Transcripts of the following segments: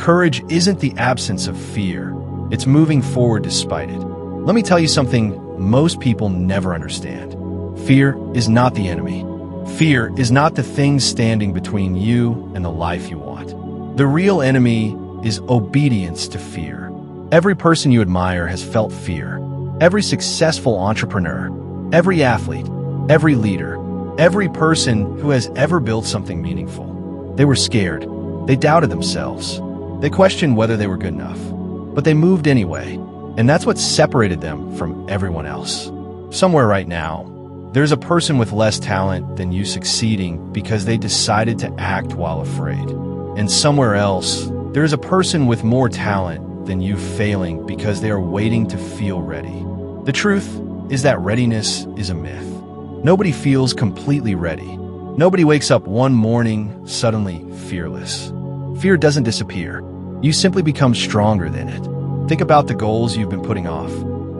Courage isn't the absence of fear. It's moving forward despite it. Let me tell you something most people never understand. Fear is not the enemy. Fear is not the thing standing between you and the life you want. The real enemy is obedience to fear. Every person you admire has felt fear. Every successful entrepreneur, every athlete, every leader, every person who has ever built something meaningful. They were scared. They doubted themselves. They questioned whether they were good enough. But they moved anyway, and that's what separated them from everyone else. Somewhere right now, there's a person with less talent than you succeeding because they decided to act while afraid. And somewhere else, there's a person with more talent than you failing because they are waiting to feel ready. The truth is that readiness is a myth. Nobody feels completely ready. Nobody wakes up one morning suddenly fearless. Fear doesn't disappear. You simply become stronger than it. Think about the goals you've been putting off,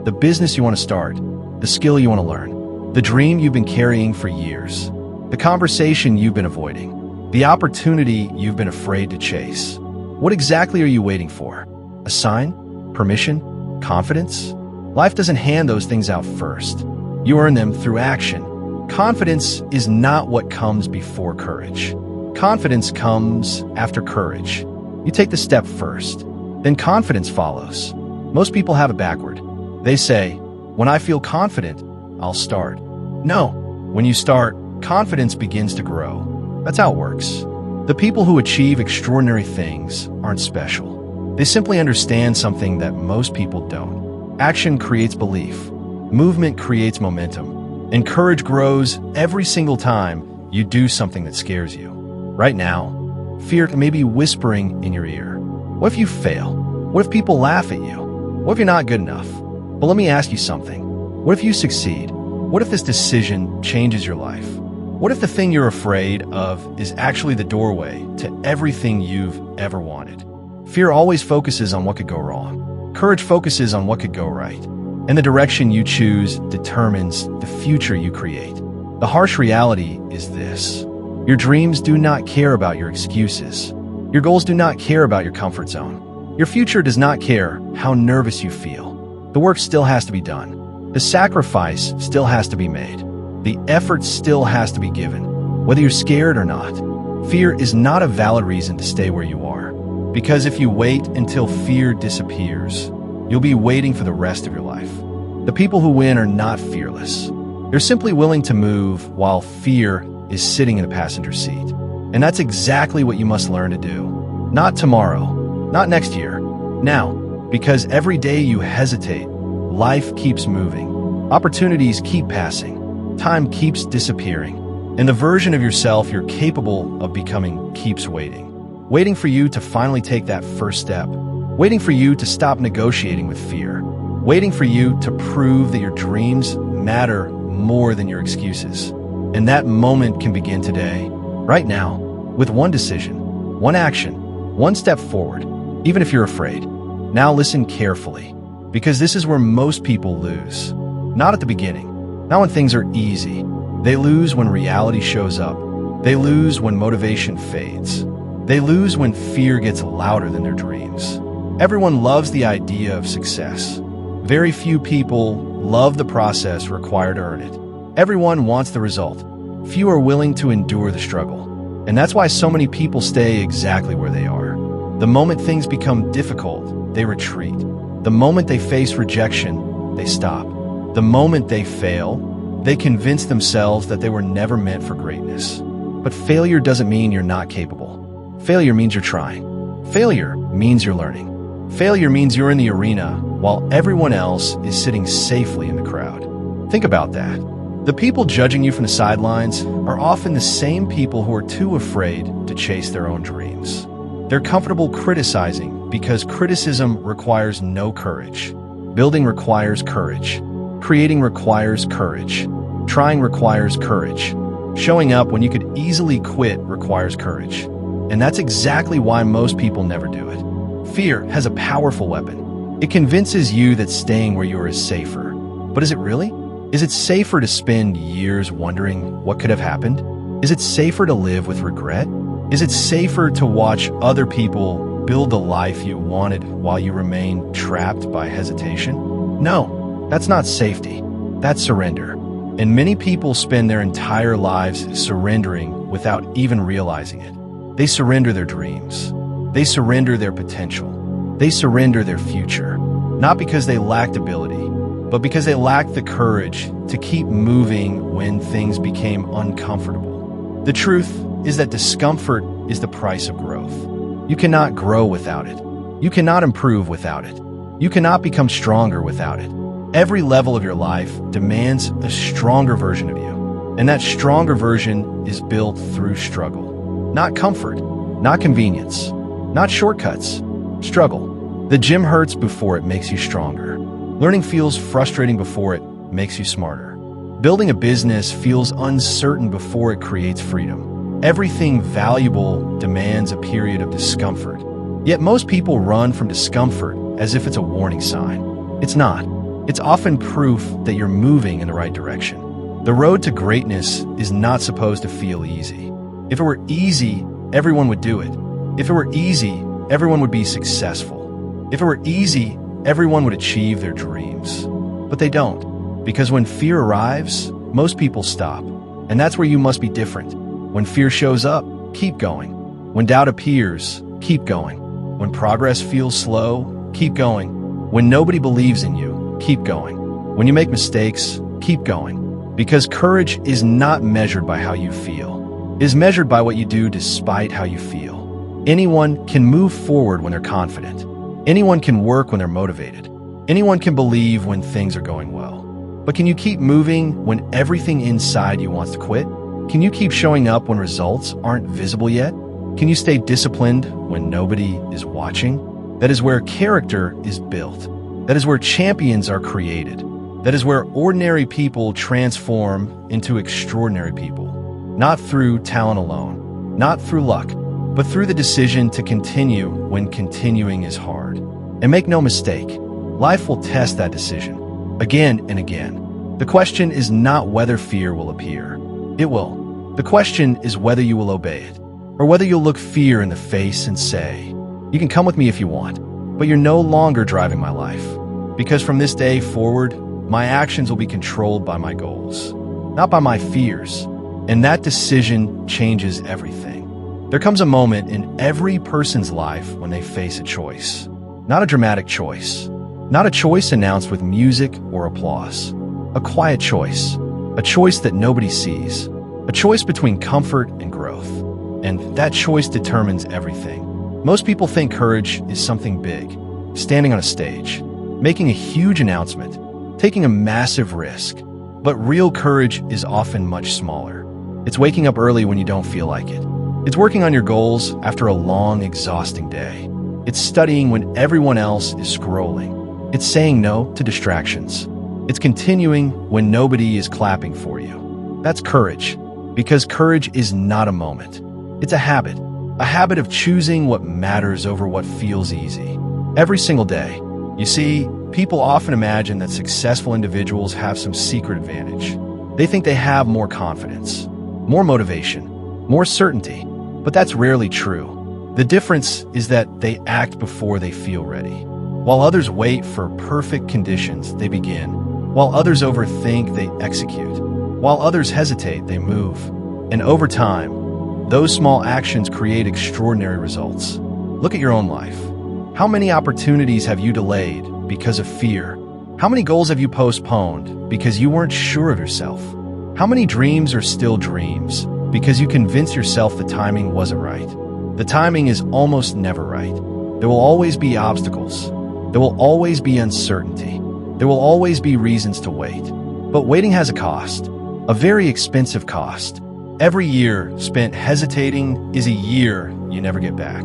the business you want to start, the skill you want to learn, the dream you've been carrying for years, the conversation you've been avoiding, the opportunity you've been afraid to chase. What exactly are you waiting for? A sign? Permission? Confidence? Life doesn't hand those things out first. You earn them through action. Confidence is not what comes before courage. Confidence comes after courage. You take the step first, then confidence follows. Most people have it backward. They say, when I feel confident, I'll start. No, when you start, confidence begins to grow. That's how it works. The people who achieve extraordinary things aren't special. They simply understand something that most people don't. Action creates belief. Movement creates momentum. And courage grows every single time you do something that scares you. Right now, fear may be whispering in your ear. What if you fail? What if people laugh at you? What if you're not good enough? But let me ask you something. What if you succeed? What if this decision changes your life? What if the thing you're afraid of is actually the doorway to everything you've ever wanted? Fear always focuses on what could go wrong. Courage focuses on what could go right. And the direction you choose determines the future you create. The harsh reality is this. Your dreams do not care about your excuses. Your goals do not care about your comfort zone. Your future does not care how nervous you feel. The work still has to be done. The sacrifice still has to be made. The effort still has to be given, whether you're scared or not. Fear is not a valid reason to stay where you are. Because if you wait until fear disappears, you'll be waiting for the rest of your life. The people who win are not fearless. They're simply willing to move while fear is sitting in the passenger seat. And that's exactly what you must learn to do. Not tomorrow, not next year, now. Because every day you hesitate, life keeps moving. Opportunities keep passing. Time keeps disappearing. And the version of yourself you're capable of becoming keeps waiting. Waiting for you to finally take that first step. Waiting for you to stop negotiating with fear. Waiting for you to prove that your dreams matter more than your excuses. And that moment can begin today, right now, with one decision, one action, one step forward, even if you're afraid. Now listen carefully, because this is where most people lose. Not at the beginning, not when things are easy. They lose when reality shows up. They lose when motivation fades. They lose when fear gets louder than their dreams. Everyone loves the idea of success. Very few people love the process required to earn it. Everyone wants the result. Few are willing to endure the struggle. And that's why so many people stay exactly where they are. The moment things become difficult, they retreat. The moment they face rejection, they stop. The moment they fail, they convince themselves that they were never meant for greatness. But failure doesn't mean you're not capable. Failure means you're trying. Failure means you're learning. Failure means you're in the arena while everyone else is sitting safely in the crowd. Think about that. The people judging you from the sidelines are often the same people who are too afraid to chase their own dreams. They're comfortable criticizing because criticism requires no courage. Building requires courage. Creating requires courage. Trying requires courage. Showing up when you could easily quit requires courage. And that's exactly why most people never do it. Fear has a powerful weapon. It convinces you that staying where you are is safer. But is it really? Is it safer to spend years wondering what could have happened? Is it safer to live with regret? Is it safer to watch other people build the life you wanted while you remain trapped by hesitation? No, that's not safety. That's surrender. And many people spend their entire lives surrendering without even realizing it. They surrender their dreams. They surrender their potential. They surrender their future. Not because they lacked ability, but because they lacked the courage to keep moving when things became uncomfortable. The truth is that discomfort is the price of growth. You cannot grow without it. You cannot improve without it. You cannot become stronger without it. Every level of your life demands a stronger version of you, and that stronger version is built through struggle. Not comfort, not convenience, not shortcuts. Struggle. The gym hurts before it makes you stronger. Learning feels frustrating before it makes you smarter. Building a business feels uncertain before it creates freedom. Everything valuable demands a period of discomfort. Yet most people run from discomfort as if it's a warning sign. It's not. It's often proof that you're moving in the right direction. The road to greatness is not supposed to feel easy. If it were easy, everyone would do it. If it were easy, everyone would be successful. If it were easy, everyone would achieve their dreams. But they don't. Because when fear arrives, most people stop. And that's where you must be different. When fear shows up, keep going. When doubt appears, keep going. When progress feels slow, keep going. When nobody believes in you, keep going. When you make mistakes, keep going. Because courage is not measured by how you feel. It is measured by what you do despite how you feel. Anyone can move forward when they're confident. Anyone can work when they're motivated. Anyone can believe when things are going well. But can you keep moving when everything inside you wants to quit? Can you keep showing up when results aren't visible yet? Can you stay disciplined when nobody is watching? That is where character is built. That is where champions are created. That is where ordinary people transform into extraordinary people. Not through talent alone, not through luck, but through the decision to continue when continuing is hard. And make no mistake, life will test that decision again and again. The question is not whether fear will appear. It will. The question is whether you will obey it, or whether you'll look fear in the face and say, "You can come with me if you want, but you're no longer driving my life. Because from this day forward, my actions will be controlled by my goals, not by my fears." And that decision changes everything. There comes a moment in every person's life when they face a choice. Not a dramatic choice. Not a choice announced with music or applause. A quiet choice. A choice that nobody sees. A choice between comfort and growth. And that choice determines everything. Most people think courage is something big. Standing on a stage. Making a huge announcement. Taking a massive risk. But real courage is often much smaller. It's waking up early when you don't feel like it. It's working on your goals after a long, exhausting day. It's studying when everyone else is scrolling. It's saying no to distractions. It's continuing when nobody is clapping for you. That's courage, because courage is not a moment. It's a habit of choosing what matters over what feels easy. Every single day. You see, people often imagine that successful individuals have some secret advantage. They think they have more confidence, more motivation, more certainty. But that's rarely true. The difference is that they act before they feel ready. While others wait for perfect conditions, they begin. While others overthink, they execute. While others hesitate, they move. And over time, those small actions create extraordinary results. Look at your own life. How many opportunities have you delayed because of fear? How many goals have you postponed because you weren't sure of yourself? How many dreams are still dreams because you convince yourself the timing wasn't right? The timing is almost never right. There will always be obstacles. There will always be uncertainty. There will always be reasons to wait. But waiting has a cost, a very expensive cost. Every year spent hesitating is a year you never get back.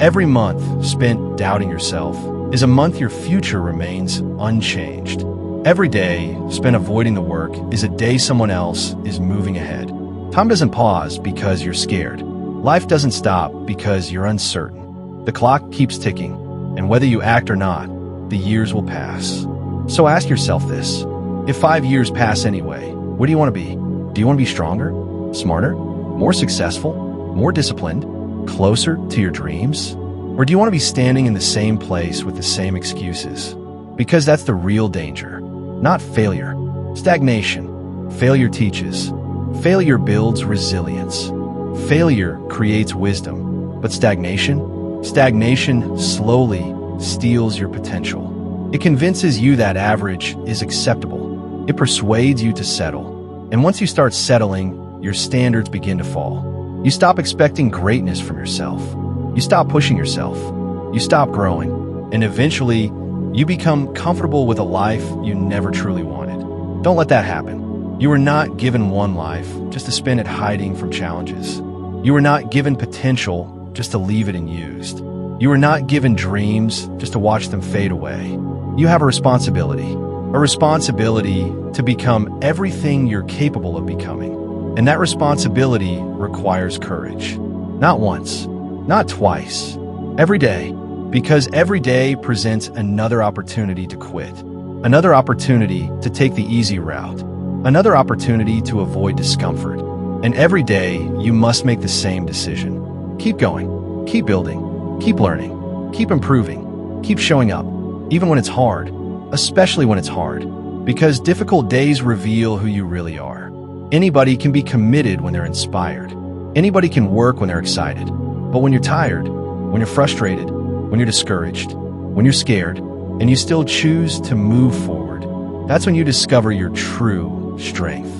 Every month spent doubting yourself is a month your future remains unchanged. Every day spent avoiding the work is a day someone else is moving ahead. Time doesn't pause because you're scared. Life doesn't stop because you're uncertain. The clock keeps ticking, and whether you act or not, the years will pass. So ask yourself this. If 5 years pass anyway, where do you want to be? Do you want to be stronger, smarter, more successful, more disciplined, closer to your dreams? Or do you want to be standing in the same place with the same excuses? Because that's the real danger. Not failure. Stagnation. Failure teaches. Failure builds resilience. Failure creates wisdom. But stagnation? Stagnation slowly steals your potential. It convinces you that average is acceptable. It persuades you to settle. And once you start settling, your standards begin to fall. You stop expecting greatness from yourself. You stop pushing yourself. You stop growing. And eventually, you become comfortable with a life you never truly wanted. Don't let that happen. You were not given one life just to spend it hiding from challenges. You were not given potential just to leave it unused. You were not given dreams just to watch them fade away. You have a responsibility to become everything you're capable of becoming. And that responsibility requires courage. Not once, not twice, every day. Because every day presents another opportunity to quit, another opportunity to take the easy route, another opportunity to avoid discomfort. And every day, you must make the same decision. Keep going, keep building, keep learning, keep improving, keep showing up, even when it's hard, especially when it's hard, because difficult days reveal who you really are. Anybody can be committed when they're inspired. Anybody can work when they're excited. But when you're tired, when you're frustrated, when you're discouraged, when you're scared, and you still choose to move forward, that's when you discover your true strength.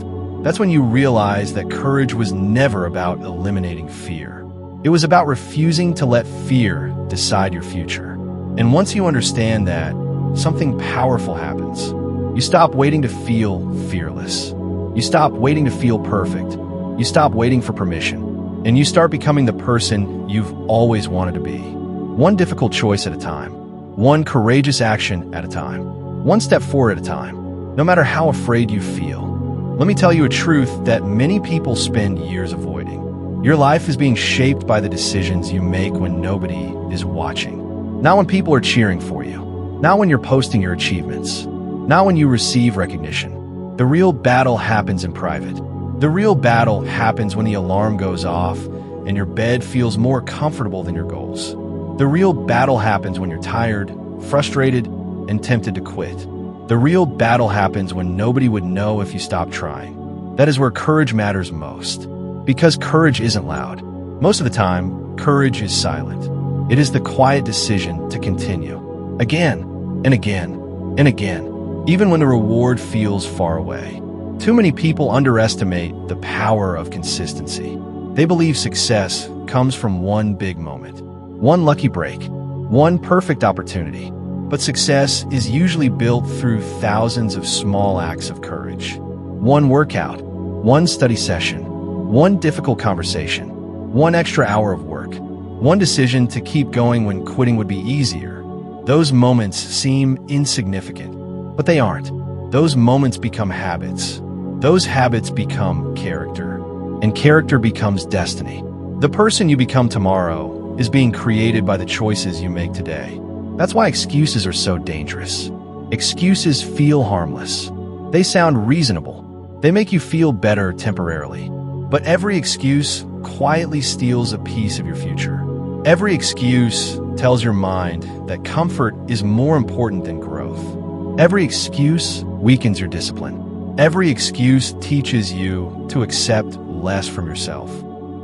That's when you realize that courage was never about eliminating fear. It was about refusing to let fear decide your future. And once you understand that, something powerful happens. You stop waiting to feel fearless. You stop waiting to feel perfect. You stop waiting for permission. And you start becoming the person you've always wanted to be. One difficult choice at a time. One courageous action at a time. One step forward at a time. No matter how afraid you feel. Let me tell you a truth that many people spend years avoiding. Your life is being shaped by the decisions you make when nobody is watching. Not when people are cheering for you. Not when you're posting your achievements. Not when you receive recognition. The real battle happens in private. The real battle happens when the alarm goes off and your bed feels more comfortable than your goals. The real battle happens when you're tired, frustrated, and tempted to quit. The real battle happens when nobody would know if you stopped trying. That is where courage matters most. Because courage isn't loud. Most of the time, courage is silent. It is the quiet decision to continue. Again, and again, and again, even when the reward feels far away. Too many people underestimate the power of consistency. They believe success comes from one big moment. One lucky break, one perfect opportunity. But success is usually built through thousands of small acts of courage. One workout, one study session, one difficult conversation, one extra hour of work, one decision to keep going when quitting would be easier. Those moments seem insignificant, but they aren't. Those moments become habits. Those habits become character, and character becomes destiny. The person you become tomorrow is being created by the choices you make today. That's why excuses are so dangerous. Excuses feel harmless. They sound reasonable. They make you feel better temporarily. But every excuse quietly steals a piece of your future. Every excuse tells your mind that comfort is more important than growth. Every excuse weakens your discipline. Every excuse teaches you to accept less from yourself.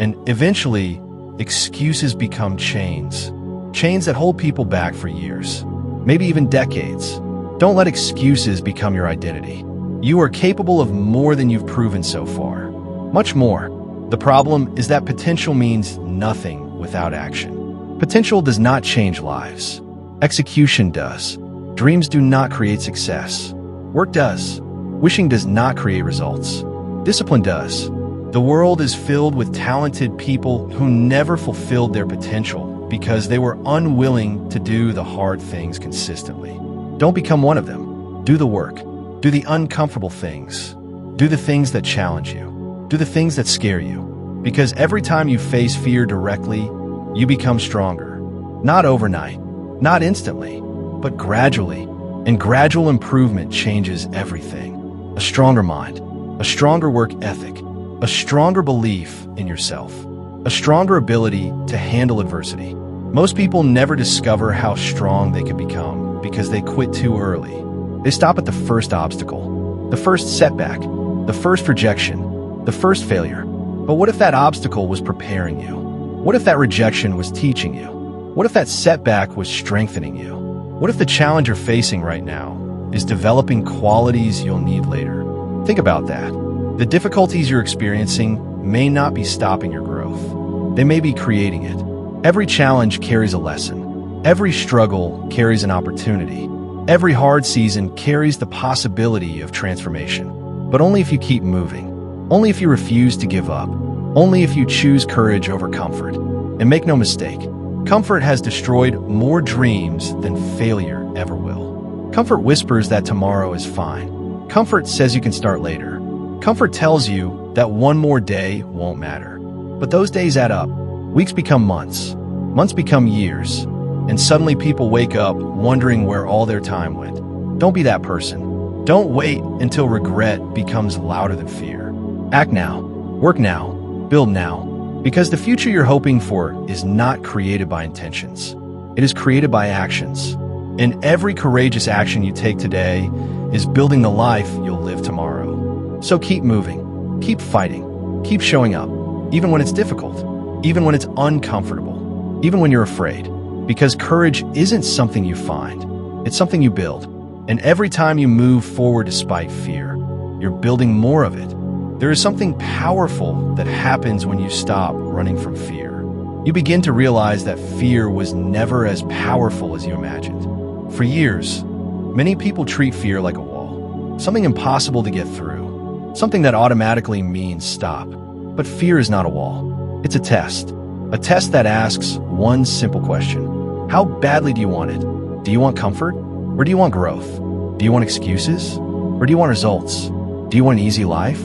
And eventually, excuses become chains. Chains that hold people back for years, maybe even decades. Don't let excuses become your identity. You are capable of more than you've proven so far. Much more. The problem is that potential means nothing without action. Potential does not change lives. Execution does. Dreams do not create success. Work does. Wishing does not create results. Discipline does. The world is filled with talented people who never fulfilled their potential because they were unwilling to do the hard things consistently. Don't become one of them. Do the work. Do the uncomfortable things. Do the things that challenge you. Do the things that scare you. Because every time you face fear directly, you become stronger. Not overnight, not instantly, but gradually. And gradual improvement changes everything. A stronger mind, a stronger work ethic, a stronger belief in yourself, a stronger ability to handle adversity. Most people never discover how strong they could become because they quit too early. They stop at the first obstacle, the first setback, the first rejection, the first failure. But what if that obstacle was preparing you? What if that rejection was teaching you? What if that setback was strengthening you? What if the challenge you're facing right now is developing qualities you'll need later? Think about that. The difficulties you're experiencing may not be stopping your growth. They may be creating it. Every challenge carries a lesson. Every struggle carries an opportunity. Every hard season carries the possibility of transformation. But only if you keep moving. Only if you refuse to give up. Only if you choose courage over comfort. And make no mistake, comfort has destroyed more dreams than failure ever will. Comfort whispers that tomorrow is fine. Comfort says you can start later. Comfort tells you that one more day won't matter. But those days add up. Weeks become months. Months become years. And suddenly people wake up wondering where all their time went. Don't be that person. Don't wait until regret becomes louder than fear. Act now. Work now. Build now. Because the future you're hoping for is not created by intentions. It is created by actions. And every courageous action you take today is building the life you'll live tomorrow. So keep moving. Keep fighting. Keep showing up. Even when it's difficult. Even when it's uncomfortable. Even when you're afraid. Because courage isn't something you find. It's something you build. And every time you move forward despite fear, you're building more of it. There is something powerful that happens when you stop running from fear. You begin to realize that fear was never as powerful as you imagined. For years, many people treat fear like a wall, something impossible to get through, something that automatically means stop. But fear is not a wall. It's a test that asks one simple question. How badly do you want it? Do you want comfort? Or do you want growth? Do you want excuses? Or do you want results? Do you want an easy life?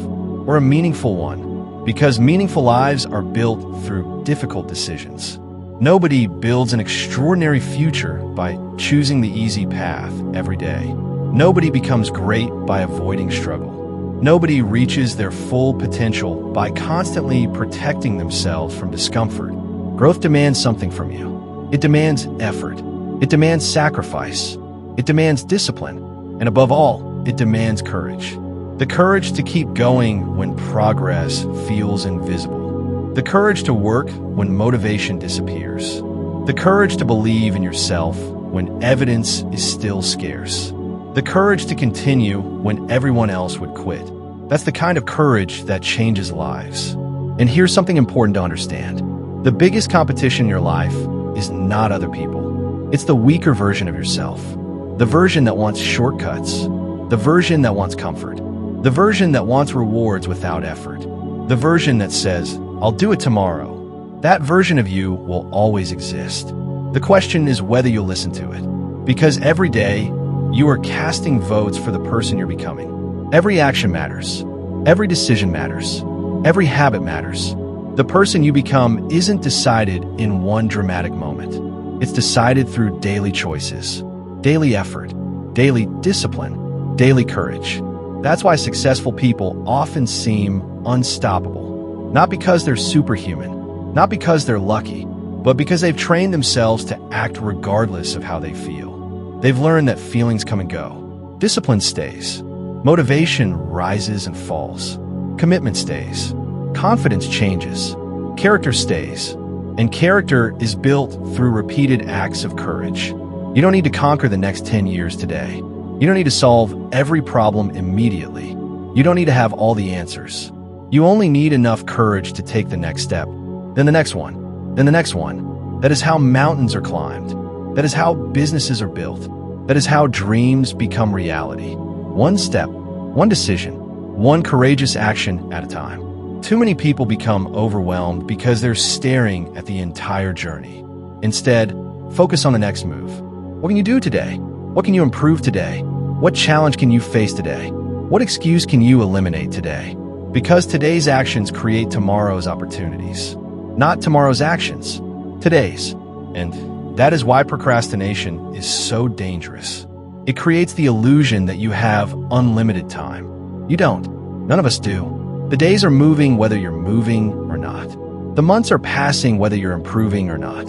Or a meaningful one? Because meaningful lives are built through difficult decisions. Nobody builds an extraordinary future by choosing the easy path every day. Nobody becomes great by avoiding struggle. Nobody reaches their full potential by constantly protecting themselves from discomfort. Growth demands something from you. It demands effort. It demands sacrifice. It demands discipline. And above all, it demands courage. The courage to keep going when progress feels invisible. The courage to work when motivation disappears. The courage to believe in yourself when evidence is still scarce. The courage to continue when everyone else would quit. That's the kind of courage that changes lives. And here's something important to understand. The biggest competition in your life is not other people. It's the weaker version of yourself. The version that wants shortcuts. The version that wants comfort. The version that wants rewards without effort. The version that says, I'll do it tomorrow. That version of you will always exist. The question is whether you'll listen to it. Because every day, you are casting votes for the person you're becoming. Every action matters. Every decision matters. Every habit matters. The person you become isn't decided in one dramatic moment. It's decided through daily choices, daily effort, daily discipline, daily courage. That's why successful people often seem unstoppable. Not because they're superhuman, not because they're lucky, but because they've trained themselves to act regardless of how they feel. They've learned that feelings come and go. Discipline stays. Motivation rises and falls. Commitment stays. Confidence changes. Character stays. And character is built through repeated acts of courage. You don't need to conquer the next 10 years today. You don't need to solve every problem immediately. You don't need to have all the answers. You only need enough courage to take the next step, then the next one, then the next one. That is how mountains are climbed. That is how businesses are built. That is how dreams become reality. One step, one decision, one courageous action at a time. Too many people become overwhelmed because they're staring at the entire journey. Instead, focus on the next move. What can you do today? What can you improve today? What challenge can you face today? What excuse can you eliminate today? Because today's actions create tomorrow's opportunities. Not tomorrow's actions, today's. And that is why procrastination is so dangerous. It creates the illusion that you have unlimited time. You don't. None of us do. The days are moving whether you're moving or not. The months are passing whether you're improving or not.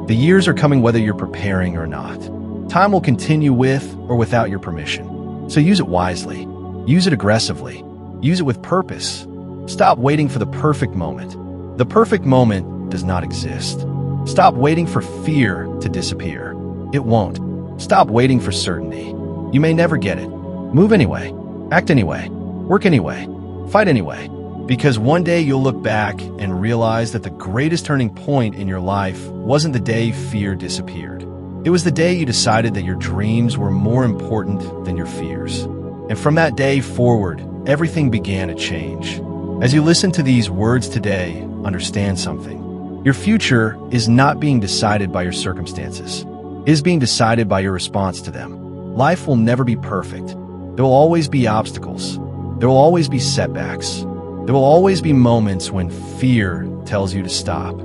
The years are coming whether you're preparing or not. Time will continue with or without your permission. So use it wisely. Use it aggressively. Use it with purpose. Stop waiting for the perfect moment. The perfect moment does not exist. Stop waiting for fear to disappear. It won't. Stop waiting for certainty. You may never get it. Move anyway. Act anyway. Work anyway. Fight anyway. Because one day you'll look back and realize that the greatest turning point in your life wasn't the day fear disappeared. It was the day you decided that your dreams were more important than your fears. And from that day forward, everything began to change. As you listen to these words today, understand something. Your future is not being decided by your circumstances. It is being decided by your response to them. Life will never be perfect. There will always be obstacles. There will always be setbacks. There will always be moments when fear tells you to stop.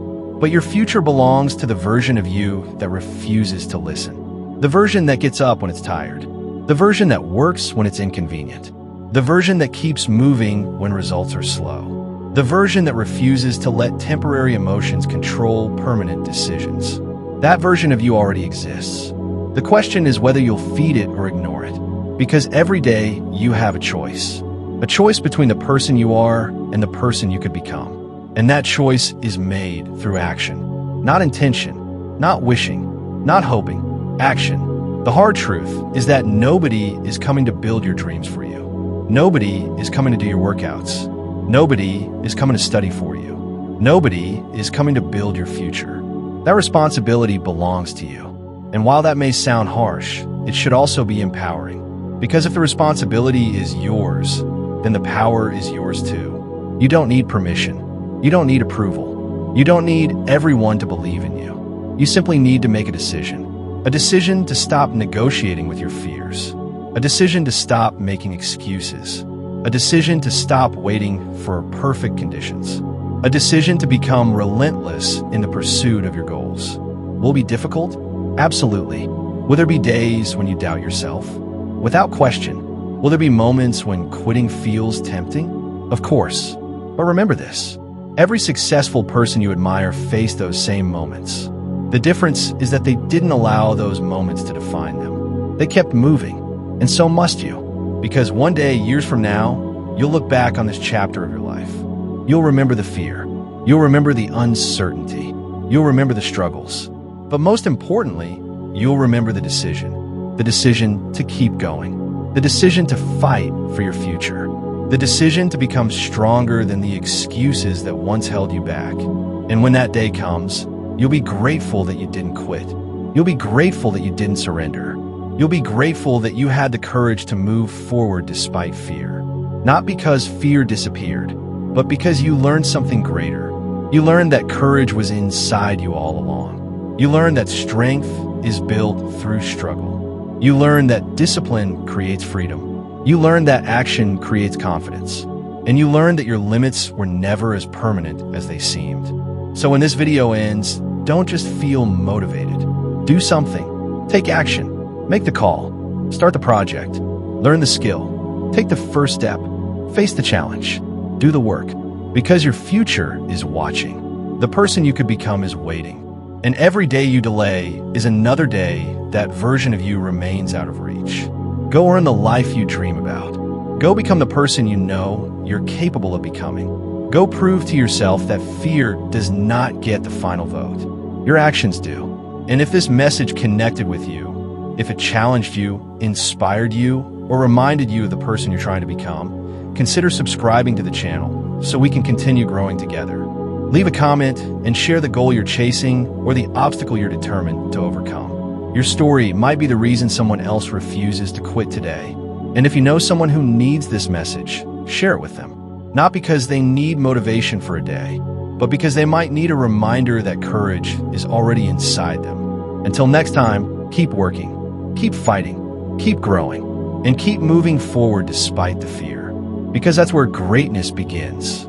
But your future belongs to the version of you that refuses to listen. The version that gets up when it's tired. The version that works when it's inconvenient. The version that keeps moving when results are slow. The version that refuses to let temporary emotions control permanent decisions. That version of you already exists. The question is whether you'll feed it or ignore it. Because every day you have a choice. A choice between the person you are and the person you could become. And that choice is made through action. Not intention, not wishing, not hoping. Action. The hard truth is that nobody is coming to build your dreams for you. Nobody is coming to do your workouts. Nobody is coming to study for you. Nobody is coming to build your future. That responsibility belongs to you. And while that may sound harsh, it should also be empowering. Because if the responsibility is yours, then the power is yours too. You don't need permission. You don't need approval. You don't need everyone to believe in you. You simply need to make a decision. A decision to stop negotiating with your fears. A decision to stop making excuses. A decision to stop waiting for perfect conditions. A decision to become relentless in the pursuit of your goals. Will it be difficult? Absolutely. Will there be days when you doubt yourself? Without question. Will there be moments when quitting feels tempting? Of course. But remember this. Every successful person you admire faced those same moments. The difference is that they didn't allow those moments to define them. They kept moving. And so must you. Because one day, years from now, you'll look back on this chapter of your life. You'll remember the fear. You'll remember the uncertainty. You'll remember the struggles. But most importantly, you'll remember the decision. The decision to keep going. The decision to fight for your future. The decision to become stronger than the excuses that once held you back. And when that day comes, you'll be grateful that you didn't quit. You'll be grateful that you didn't surrender. You'll be grateful that you had the courage to move forward despite fear. Not because fear disappeared, but because you learned something greater. You learned that courage was inside you all along. You learned that strength is built through struggle. You learned that discipline creates freedom. You learned that action creates confidence. And you learned that your limits were never as permanent as they seemed. So when this video ends, don't just feel motivated. Do something. Take action. Make the call. Start the project. Learn the skill. Take the first step. Face the challenge. Do the work. Because your future is watching. The person you could become is waiting. And every day you delay is another day that version of you remains out of reach. Go earn the life you dream about. Go become the person you know you're capable of becoming. Go prove to yourself that fear does not get the final vote. Your actions do. And if this message connected with you, if it challenged you, inspired you, or reminded you of the person you're trying to become, consider subscribing to the channel so we can continue growing together. Leave a comment and share the goal you're chasing or the obstacle you're determined to overcome. Your story might be the reason someone else refuses to quit today. And if you know someone who needs this message, share it with them. Not because they need motivation for a day, but because they might need a reminder that courage is already inside them. Until next time, keep working. Keep fighting, keep growing, and keep moving forward despite the fear. Because that's where greatness begins.